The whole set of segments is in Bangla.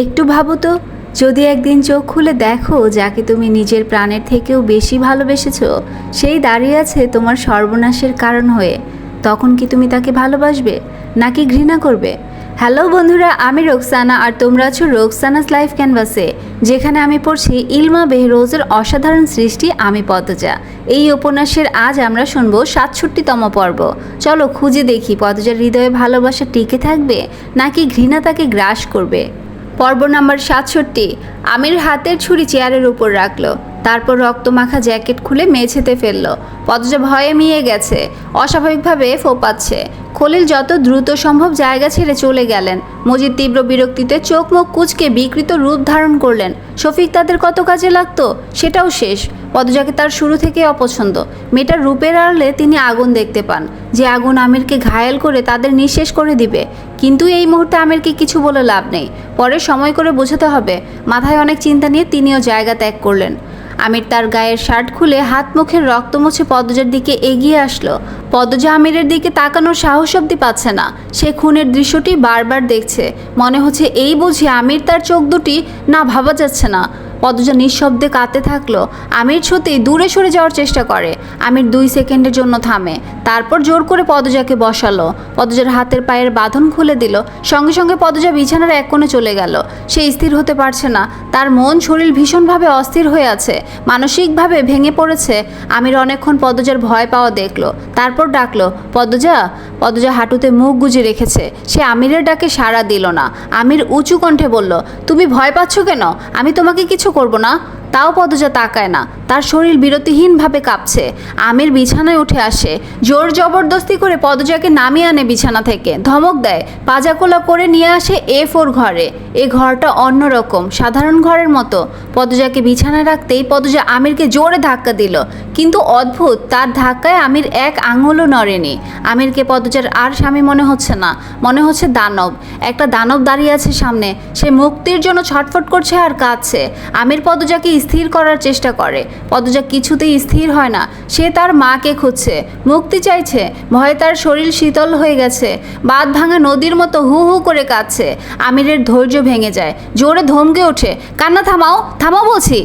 একটু ভাবো তো, যদি একদিন চোখ খুলে দেখো যাকে তুমি নিজের প্রাণের থেকেও বেশি ভালোবেসেছো সেই দাঁড়িয়ে আছে তোমার সর্বনাশের কারণ হয়ে, তখন কি তুমি তাকে ভালোবাসবে নাকি ঘৃণা করবে? হ্যালো বন্ধুরা, আমি রোকসানা আর তোমরা আছো রোকসানাস লাইফ ক্যানভাসে, যেখানে আমি পড়ছি ইলমা বেহরোজের অসাধারণ সৃষ্টি আমি পদ্মজা। এই উপন্যাসের আজ আমরা শুনবো ৬৭তম পর্ব। চলো খুঁজে দেখি পদ্মজার হৃদয়ে ভালোবাসা টিকে থাকবে নাকি ঘৃণা তাকে গ্রাস করবে। পর্ব নাম্বার ৬৭। আমির হাতের ছুরি চেয়ারের উপর রাখলো, তারপর রক্তমাখা জ্যাকেট খুলে মেঝেতে ফেললো। পদ্মজা ভয়ে মিয়ে গেছে, অস্বাভাবিকভাবে ফোপাচ্ছে। খলিল যত দ্রুত সম্ভব জায়গা ছেড়ে চলে গেলেন। মজিদ তীব্র বিরক্তিতে চোখ মুখ কুঁচকে বিকৃত রূপ ধারণ করলেন। শফিক তাদের কত কাজে লাগতো সেটাও শেষ। পদ্মজাকে তার শুরু থেকে অপছন্দ। মেয়েটার রূপের আড়ালে তিনি আগুন দেখতে পান, যে আগুন আমিরকে ঘায়েল করে তাদের নিঃশেষ করে দিবে। কিন্তু এই মুহূর্তে আমিরকে কিছু বলে লাভ নেই, পরে সময় করে বোঝাতে হবে। মাথায় অনেক চিন্তা নিয়ে তিনিও জায়গা ত্যাগ করলেন। আমির তার গায়ের শার্ট খুলে হাত মুখের রক্ত মুছে পদ্মজার দিকে এগিয়ে আসলো। পদ্মজা আমিরের দিকে তাকানোর সাহস অব্দি পাচ্ছে না। সে খুনের দৃশ্যটি বারবার দেখছে, মনে হচ্ছে এই বুঝি আমির তার চোখ দুটি না, ভাবা যাচ্ছে না। পদ্মজা নিঃশব্দে কাঁদতে থাকলো। আমির ছুতেই দূরে সরে যাওয়ার চেষ্টা করে। আমির 2 সেকেন্ডের জন্য থামে, তারপর জোর করে পদ্মজাকে বসালো। পদ্মজার হাতের পায়ের বাঁধন খুলে দিল। সঙ্গে সঙ্গে পদ্মজা বিছানার এক কোণে চলে গেল। সে স্থির হতে পারছে না, তার মন শরীর ভীষণভাবে অস্থির হয়ে আছে, মানসিকভাবে ভেঙে পড়েছে। আমির অনেকক্ষণ পদ্মজার ভয় পাওয়া দেখলো, তারপর ডাকলো, পদ্মজা। পদ্মজা হাঁটুতে মুখ গুজে রেখেছে, সে আমিরের ডাকে সাড়া দিল না। আমির উঁচু কণ্ঠে বলল, তুমি ভয় পাচ্ছ কেন? আমি তোমাকে কিছু করব না। তাও পদ্মজা তাকায় না, তার শরীর বিরতিহীনভাবে কাঁপছে। আমির বিছানায় উঠে আসে, জোর জবরদস্তি করে পদ্মজাকে নামিয়ে আনে বিছানা থেকে, ধমক দেয়, পাজাকোলা করে নিয়ে আসে A4 ঘরে। এই ঘরটা অন্যরকম, সাধারণ ঘরের মতো। পদ্মজাকে বিছানায় রাখতেই পদ্মজা আমিরকে জোরে ধাক্কা দিল, কিন্তু অদ্ভুত, তার ধাক্কায় আমির এক আঙুলও নড়েনি। আমিরকে পদ্মজার আর স্বামী মনে হচ্ছে না, মনে হচ্ছে দানব। একটা দানব দাঁড়িয়ে আছে সামনে, সে মুক্তির জন্য ছটফট করছে আর কাঁদছে। আমির পদ্মজাকে স্থির করার চেষ্টা করে, পদ্মজা কিছুতেই স্থির হয় না। সে তার মাকে খুঁজছে, মুক্তি চাইছে। ভয়ে তার শরীর শীতল হয়ে গেছে, বাঁধ ভাঙা নদীর মতো হু হু করে কাঁদছে। আমিরের ধৈর্য ভেঙে যায়, জোরে ধমকে ওঠে, কান্না থামাও, থামাও বলছি।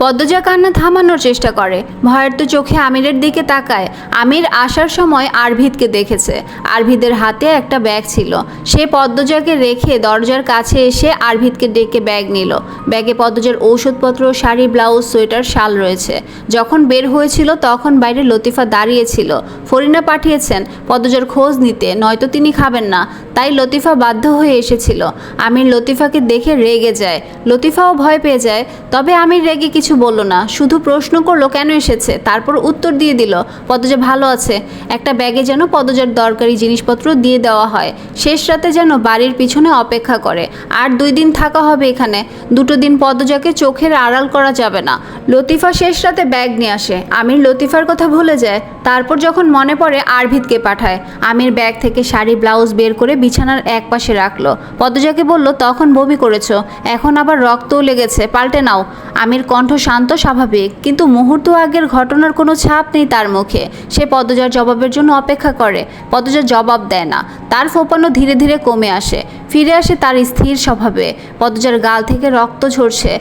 পদ্মজা কান্না থামানোর চেষ্টা করে, ভয়ের তো চোখে আমিরের দিকে তাকায়। আমির আসার সময় আরভিদকে দেখেছে। আরভিদের হাতে একটা ব্যাগ ছিল। সে পদ্মজাকে রেখে দরজার কাছে এসে আরভিদকে ডেকে ব্যাগ নিল। ব্যাগে পদ্মজার ঔষধপত্র, শাড়ি, ব্লাউজ, সোয়েটার, শাল রয়েছে। যখন বের হয়েছিল তখন বাইরে লতিফা দাঁড়িয়েছিল। ফরিনা পাঠিয়েছেন পদ্মজার খোঁজ নিতে, নয়তো তিনি খাবেন না, তাই লতিফা বাধ্য হয়ে এসেছিল। আমির লতিফাকে দেখে রেগে যায়, লতিফাও ভয় পেয়ে যায়। তবে আমির রেগে কিছু বলল না, শুধু প্রশ্ন করলো কেন এসেছে, তারপর উত্তর দিয়ে দিল পদ্মজা ভালো আছে। একটা ব্যাগে যেন পদ্মজার দরকারি জিনিসপত্র দিয়ে দেওয়া হয়। শেষ রাতে যেন বাড়ির পিছনে অপেক্ষা করে। আর 2 দিন থাকা হবে এখানে। 2টো দিন পদ্মজাকে চোখের আড়াল করা যাবে না। লতিফা শেষ রাতে ব্যাগ নিয়ে আসে। আমির লতিফার কথা ভুলে যায়। তারপর যখন মনে পড়ে আরভিদকে পাঠায়। আমির ব্যাগ থেকে শাড়ি, ব্লাউজ বের করে বিছানার এক পাশে রাখলো। পদ্মজাকে বলল, তখন বমি করেছো, এখন আবার রক্তও লেগেছে, পাল্টে নাও। আমির কণ্ঠ শান্ত স্বাভাবিক, কিন্তু মুহূর্ত আগের ঘটনার কোনো ছাপ নেই তার মুখে। সে পদ্মজার জবাবের জন্য অপেক্ষা করে। পদ্মজা জবাব দেয় না। তার ফোপানো ধীরে ধীরে কমে আসে, ফিরে আসে তার স্থির স্বভাবে। পদ্মজার গাল থেকে রক্ত ঝরছে।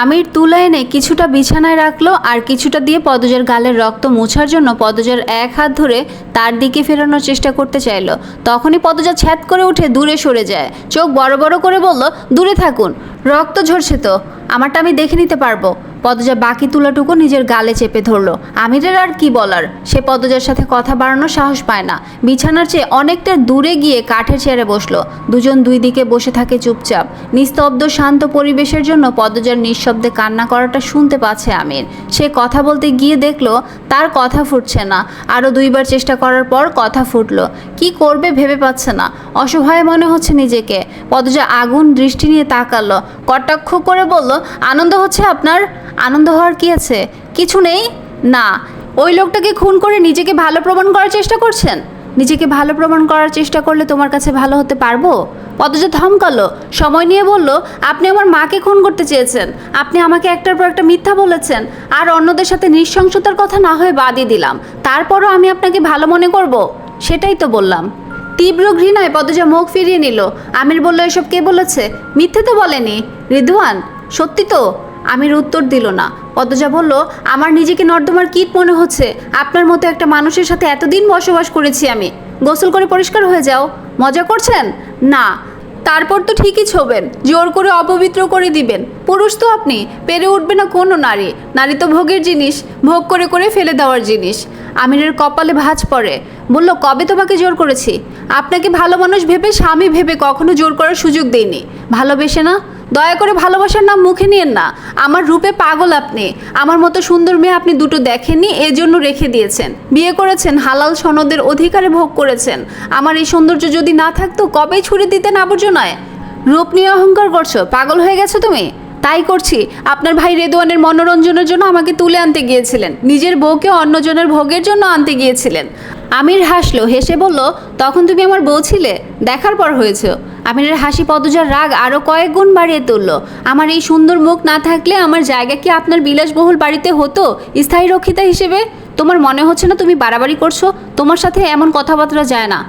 আমির তুলা এনে কিছুটা বিছানায় রাখলো, আর কিছুটা দিয়ে পদ্মজার গালের রক্ত মোছার জন্য পদ্মজার এক হাত ধরে তার দিকে ফেরানোর চেষ্টা করতে চাইলো। তখনই পদ্মজা ছ্যাদ করে উঠে দূরে সরে যায়। চোখ বড় বড় করে বলল, দূরে থাকুন, রক্ত ঝরছে তো, আমারটা আমি দেখে নিতে পারবো। পদ্মজা বাকি তুলাটুকু নিজের গালে চেপে ধরলো। আমিরের আর কি বলার, সে পদ্মজার সাথে কথা বাড়ানোর সাহস পায় না। বিছানার চেয়ে অনেকটা দূরে গিয়ে কাঠের চেয়ারে বসলো। দুজন 2 দিকে বসে থাকে চুপচাপ। নিস্তব্ধ শান্ত পরিবেশের জন্য পদ্মজার নিঃশব্দে কান্না করাটা শুনতে পাচ্ছে আমির। সে কথা বলতে গিয়ে দেখলো তার কথা ফুটছে না। আরও 2বার চেষ্টা করার পর কথা ফুটলো। কি করবে ভেবে পাচ্ছে না, অসহায় মনে হচ্ছে নিজেকে। পদ্মজা আগুন দৃষ্টি নিয়ে তাকালো, কটাক্ষ করে বলল, আনন্দ হচ্ছে আপনার? আনন্দ হওয়ার কি আছে? কিছু নেই না। ওই লোকটাকে খুন করে নিজেকে ভালো প্রমাণ করার চেষ্টা করছেন? নিজেকে ভালো প্রমাণ করার চেষ্টা করলে তোমার কাছে ভালো হতে পারবো? পদ্মজা ধমকালো, সময় নিয়ে বলল, আপনি আমার মাকে খুন করতে চেয়েছেন, আপনি আমাকে একটার পর একটা মিথ্যা বলেছেন, আর অন্যদের সাথে নৃশংসতার কথা না হয়ে বাদই দিলাম, তারপরও আমি আপনাকে ভালো মনে করব? সেটাই তো বললাম। তীব্র ঘৃণায় পদজা মুখ ফিরিয়ে নিল। আমির বলল, এসব কে বলেছে? মিথ্যে তো বলেনি রিদওয়ান, সত্যি তো? আমির উত্তর দিল না। পদজা বলল, আমার নিজেকে নর্দমার কীট মনে হচ্ছে। আপনার মতো একটা মানুষের সাথে এতদিন বসবাস করেছি আমি। গোসল করে পরিষ্কার হয়ে যাও। মজা করছেন? না। তারপর তো ঠিকই ছোবেন, জোর করে অপবিত্র করে দিবেন। পুরুষ তো আপনি, পেরে উঠবে না কোনো নারী। নারী তো ভোগের জিনিস, ভোগ করে করে ফেলে দেওয়ার জিনিস। আমিরের কপালে ভাঁজ পড়ে। বলল, কবে তোমাকে জোর করেছি? আপনাকে ভালো মানুষ ভেবে, স্বামী ভেবে কখনো জোর করার সুযোগ দেইনি। ভালোবেসে না? দয়া করে ভালোবাসার নাম মুখে নিয়েন না। আমার রূপে পাগল আপনি। আমার মতো সুন্দর মেয়ে আপনি দুটো দেখেননি, এজন্য রেখে দিয়েছেন। বিয়ে করেছেন, হালাল সনদের অধিকারে ভোগ করেছেন। আমার এই সৌন্দর্য যদি না থাকতো কবেই ছুড়ে দিতেন আবর্জনায়। রূপ নিয়ে অহংকার করছো? পাগল হয়ে গেছো তুমি? তাই করছি। আপনার ভাই রেদওয়ানের মনোরঞ্জনের জন্য আমাকে তুলে আনতে গিয়েছিলেন, নিজের বউকে অন্যজনের ভোগের জন্য আনতে গিয়েছিলেন। আমির হাসলো, হেসে বলল, তখন তুমি আমার বউ ছিলে, দেখার পর হয়েছ। আমিরের হাসি পদজার রাগ আরও কয়েক গুণ বাড়িয়ে তুলল। আমার এই সুন্দর মুখ না থাকলে আমার জায়গা কি আপনার বিলাসবহুল বাড়িতে হতো স্থায়ী রক্ষিতা হিসেবে? তোমার মনে হচ্ছে না তুমি বাড়াবাড়ি করছো? তোমার সাথে এমন কথাবার্তা যায় না।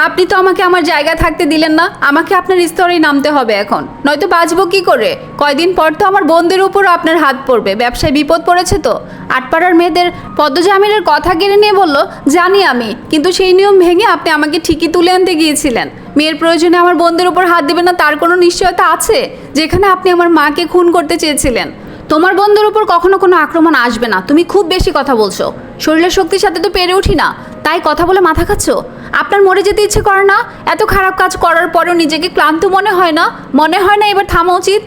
আপনি তো আমাকে আমার জায়গা থাকতে দিলেন না। আমাকে আপনার স্তরেই নামতে হবে এখন, নয়তো বাঁচবো কি করে? কয়দিন পর তো আমার বোনদের উপরও আপনার হাত পড়বে। ব্যবসায় বিপদ পড়েছে তো। আটপাড়ার মেয়েদের। পদ্মজা আমিরের কথা কেড়ে নিয়ে বলল, জানি আমি, কিন্তু সেই নিয়ম ভেঙে আপনি আমাকে ঠিকই তুলে আনতে গিয়েছিলেন। মেয়ের প্রয়োজনে আমার বোনদের উপর হাত দেবেন না তার কোনো নিশ্চয়তা আছে? যেখানে আপনি আমার মাকে খুন করতে চেয়েছিলেন। তোমার বন্ধুর উপর কখনো কোনো আক্রমণ আসবে না। তুমি খুব বেশি কথা বলছো। শরীরের শক্তির সাথে তো পেরে উঠি না, তাই কথা বলে মাথা খাচ্ছ? আপনার মরে যেতে ইচ্ছে করে না? এত খারাপ কাজ করার পরেও নিজেকে ক্লান্ত মনে হয় না? মনে হয় না এবার থামা উচিত?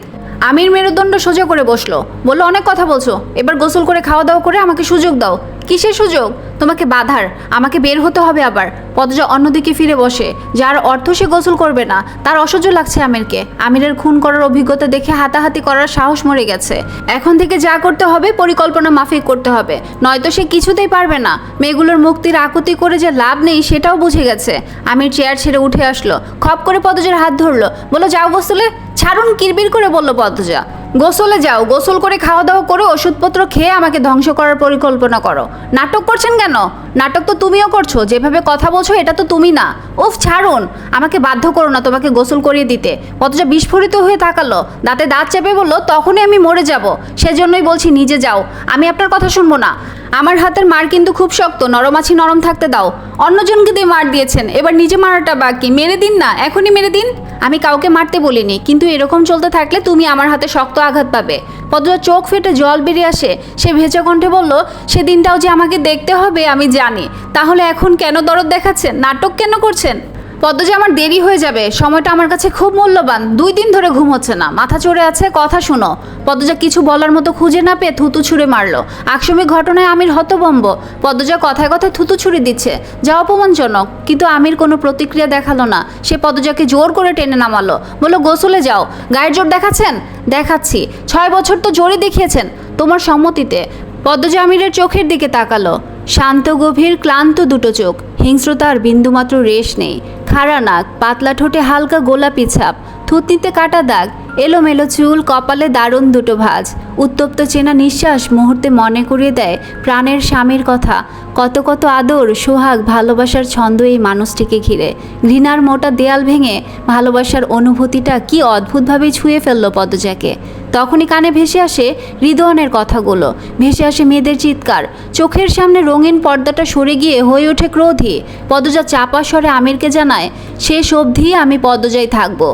আমির মেরুদণ্ড সোজা করে বসলো। বললো, অনেক কথা বলছো, এবার গোসল করে খাওয়া দাওয়া করে আমাকে সুযোগ দাও। কিসের সুযোগ? তোমাকে বাধার। আমাকে বের হতে হবে আবার। পদজা অন্যদিকে ফিরে বসে। যার অর্থ সে গোসল করবে না, তার অসহ্য লাগছে আমিরকে। আমিরের খুন করার অভিজ্ঞতা দেখে হাতাহাতি করার সাহস মরে গেছে। এখন থেকে যা করতে হবে পরিকল্পনা মাফিক করতে হবে, নয়তো সে কিছুতেই পারবে না। মেয়েগুলোর মুক্তির আকুতি করে যে লাভ নেই সেটাও বুঝে গেছে। আমির চেয়ার ছেড়ে উঠে আসলো, খপ করে পদজার হাত ধরলো। বললো, যাও গোসলে। ছাড়ুন, কিরবির করে বলল পদজা। গোসলে যাও, গোসল করে খাওয়া দাওয়া করে ওষুধপত্র খেয়ে আমাকে ধ্বংস করার পরিকল্পনা করো। নাটক করছেন কেন? নাটক তো তুমিও করছো। যেভাবে কথা বলছো এটা তো তুমি না। উফ, ছাড়ুন, আমাকে বাধ্য করো না তোমাকে গোসল করিয়ে দিতে। পদজা বিস্ফোরিত হয়ে তাকালো, দাঁতে দাঁত চেপে বলল, তখনই আমি মরে যাব। সেজন্যই বলছি নিজে যাও, আমি আপনার কথা শুনবো না। আমার হাতের মার কিন্তু খুব শক্ত, নরম আছি, নরম থাকতে দাও। অন্যজনকে দিয়ে মার দিয়েছেন, এবার নিজে মারাটা বাকি। মেরে দিন না, এখনই মেরে দিন। আমি কাউকে মারতে বলিনি, কিন্তু এরকম চলতে থাকলে তুমি আমার হাতে শক্ত আঘাত পাবে। পদ্মার চোখ ফেটে জল বেরিয়ে আসে। সে ভেজা কণ্ঠে বলল, সেদিনটাও যে আমাকে দেখতে হবে আমি জানি। তাহলে এখন কেন দরদ দেখাচ্ছেন? নাটক কেন করছেন? পদ্মজা, আমার দেরি হয়ে যাবে। সময়টা আমার কাছে খুব মূল্যবান। 2 দিন ধরে ঘুম হচ্ছে না, মাথা চড়ে আছে। কথা শুনো। পদ্মজা কিছু বলার মতো খুঁজে না পেয়ে থুতু ছুঁড়ে মারলো। আকস্মিক ঘটনায় আমির হতভম্ব। পদ্মজা কথায় কথায় থুতু ছুঁড়ে দিচ্ছে, যা অপমানজনক। কিন্তু আমির কোনো প্রতিক্রিয়া দেখালো না। সে পদ্মজাকে জোর করে টেনে নামালো। বলল, গোসলে যাও। গায়ের জোর দেখাচ্ছেন? দেখাচ্ছি। 6 বছর তো জোরে দেখিয়েছেন, তোমার সম্মতিতে। পদ্মজা আমিরের চোখের দিকে তাকালো। শান্ত, গভীর, ক্লান্ত দুটো চোখ। হিংস্রতার বিন্দুমাত্র রেশ নেই। খাড়া নাক, পাতলা ঠোঁটে হালকা গোলাপি ছাপ, থুতনিতে কাটা দাগ, এলোমেলো চুল, কপালে দারুণ দুটো ভাঁজ। উত্তপ্ত চেনা নিঃশ্বাস মুহূর্তে মনে করিয়ে দেয় প্রাণের স্বামীর কথা। কত কত আদর, সোহাগ, ভালোবাসার ছন্দ এই মানুষটিকে ঘিরে। ঘৃণার মোটা দেয়াল ভেঙে ভালোবাসার অনুভূতিটা কি অদ্ভুতভাবে ছুঁয়ে ফেলল পদ্মজাকে। তখনই কানে ভেসে আসে রিদওয়ানের কথাগুলো, ভেসে আসে মেয়েদের চিৎকার। চোখের সামনে রঙিন পর্দাটা সরে গিয়ে হয়ে ওঠে ক্রোধী। পদ্মজা চাপা স্বরে আমিরকে জানায়, শেষ অবধি আমি পদ্মজাই থাকবো।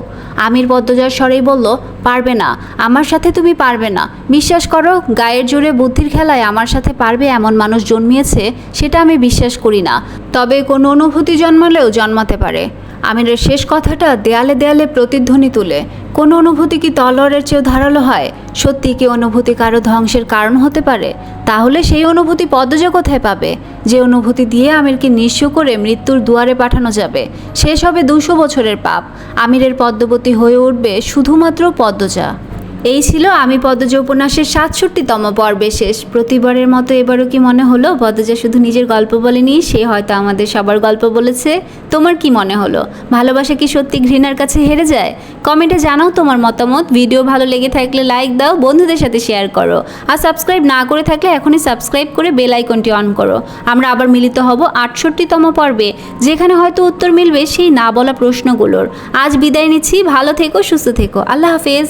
আমির পদ্মজার স্বরেই বলল, পারবে না, আমার সাথে তুমি পারবে না। বিশ্বাস করো, গায়ের জোরে বুদ্ধির খেলায় আমার সাথে পারবে এমন মানুষ জন্মিয়েছে সেটা আমি বিশ্বাস করি না। তবে কোনো অনুভূতি জন্মালেও জন্মাতে পারে। আমিরের শেষ কথাটা দেয়ালে দেয়ালে প্রতিধ্বনি তুলে। কোনো অনুভূতি কি তলোয়ারের চেয়েও ধারালো হয়? সত্যি কি অনুভূতি কারো ধ্বংসের কারণ হতে পারে? তাহলে সেই অনুভূতি পদ্মজা কোথায় পাবে? যে অনুভূতি দিয়ে আমিরকে নিঃস্ব করে মৃত্যুর দুয়ারে পাঠানো যাবে। শেষ হবে 200 বছরের পাপ। আমিরের পদ্মবতী হয়ে উঠবে শুধুমাত্র পদ্মজা। এই ছিল আমি পদ্মজা উপন্যাসের ৬৭তম পর্বে শেষ। প্রতিবারের মতো এবারও কি মনে হলো পদ্মজা শুধু নিজের গল্প বলেনি, সে হয়তো আমাদের সবার গল্প বলেছে? তোমার কি মনে হলো? ভালোবাসা কি সত্যি ঘৃণার কাছে হেরে যায়? কমেন্টে জানাও তোমার মতামত। ভিডিও ভালো লেগে থাকলে লাইক দাও, বন্ধুদের সাথে শেয়ার করো, আর সাবস্ক্রাইব না করে থাকলে এখনই সাবস্ক্রাইব করে বেল আইকনটি অন করো। আমরা আবার মিলিত হব ৬৮তম পর্বে, যেখানে হয়তো উত্তর মিলবে সেই না বলা প্রশ্নগুলোর। আজ বিদায় নিচ্ছি, ভালো থেকো, সুস্থ থেকো, আল্লাহ হাফেজ।